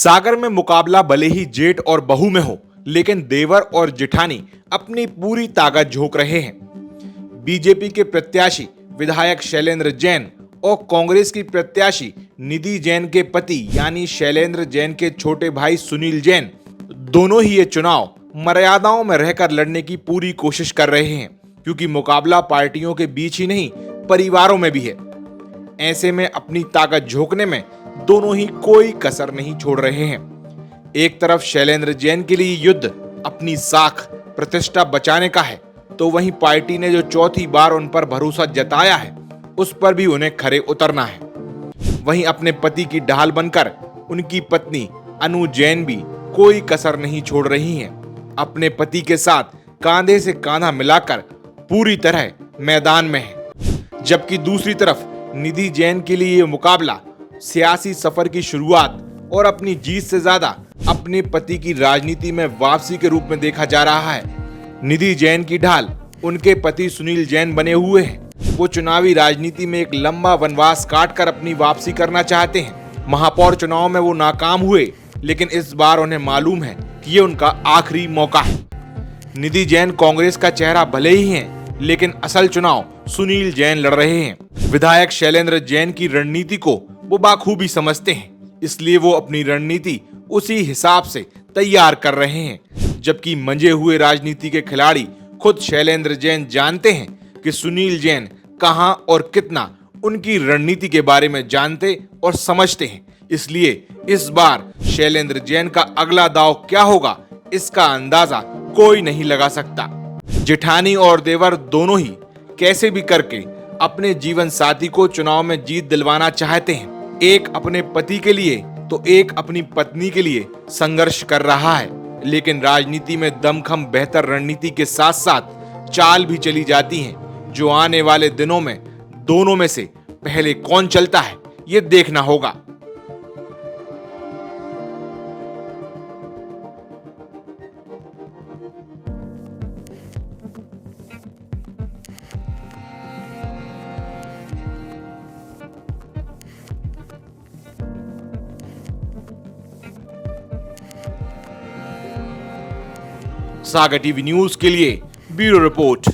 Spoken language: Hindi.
सागर में मुकाबला भले ही जेठ और बहू में हो, लेकिन देवर और जेठानी अपनी पूरी ताकत झोंक रहे हैं। बीजेपी के प्रत्याशी विधायक शैलेंद्र जैन और कांग्रेस की प्रत्याशी निधि जैन के पति यानी शैलेंद्र जैन के छोटे भाई सुनील जैन दोनों ही ये चुनाव मर्यादाओं में रहकर लड़ने की पूरी कोशिश कर रहे हैं, क्योंकि मुकाबला पार्टियों के बीच ही नहीं, परिवारों में भी है। ऐसे में अपनी ताकत झोंकने में दोनों ही कोई कसर नहीं छोड़ रहे हैं। एक तरफ शैलेंद्र जैन के लिए युद्ध अपनी साख प्रतिष्ठा बचाने का है, तो वहीं पार्टी ने जो चौथी बार उन पर भरोसा जताया है, उस पर भी उन्हें खरे उतरना है। वहीं अपने पति की ढाल बनकर उनकी पत्नी अनु जैन भी कोई कसर नहीं छोड़ रही हैं। अपने पति के साथ कांधे से कांधा मिलाकर पूरी तरह मैदान में है। जबकि दूसरी तरफ निधि जैन के लिए ये मुकाबला सियासी सफर की शुरुआत और अपनी जीत से ज्यादा अपने पति की राजनीति में वापसी के रूप में देखा जा रहा है। निधि जैन की ढाल उनके पति सुनील जैन बने हुए हैं। वो चुनावी राजनीति में एक लंबा वनवास काटकर अपनी वापसी करना चाहते हैं। महापौर चुनाव में वो नाकाम हुए, लेकिन इस बार उन्हें मालूम है कि ये उनका आखिरी मौका है। निधि जैन कांग्रेस का चेहरा भले ही हैं, लेकिन असल चुनाव सुनील जैन लड़ रहे हैं। विधायक शैलेंद्र जैन की रणनीति को वो बाखूबी समझते हैं, इसलिए वो अपनी रणनीति उसी हिसाब से तैयार कर रहे हैं। जबकि मंजे हुए राजनीति के खिलाड़ी खुद शैलेंद्र जैन जानते हैं कि सुनील जैन कहां और कितना उनकी रणनीति के बारे में जानते और समझते हैं। इसलिए इस बार शैलेंद्र जैन का अगला दांव क्या होगा, इसका अंदाजा कोई नहीं लगा सकता। जेठानी और देवर दोनों ही कैसे भी करके अपने जीवन साथी को चुनाव में जीत दिलवाना चाहते हैं। एक अपने पति के लिए तो एक अपनी पत्नी के लिए संघर्ष कर रहा है, लेकिन राजनीति में दमखम बेहतर रणनीति के साथ साथ चाल भी चली जाती हैं, जो आने वाले दिनों में दोनों में से पहले कौन चलता है, ये देखना होगा। सागर टीवी न्यूज के लिए ब्यूरो रिपोर्ट।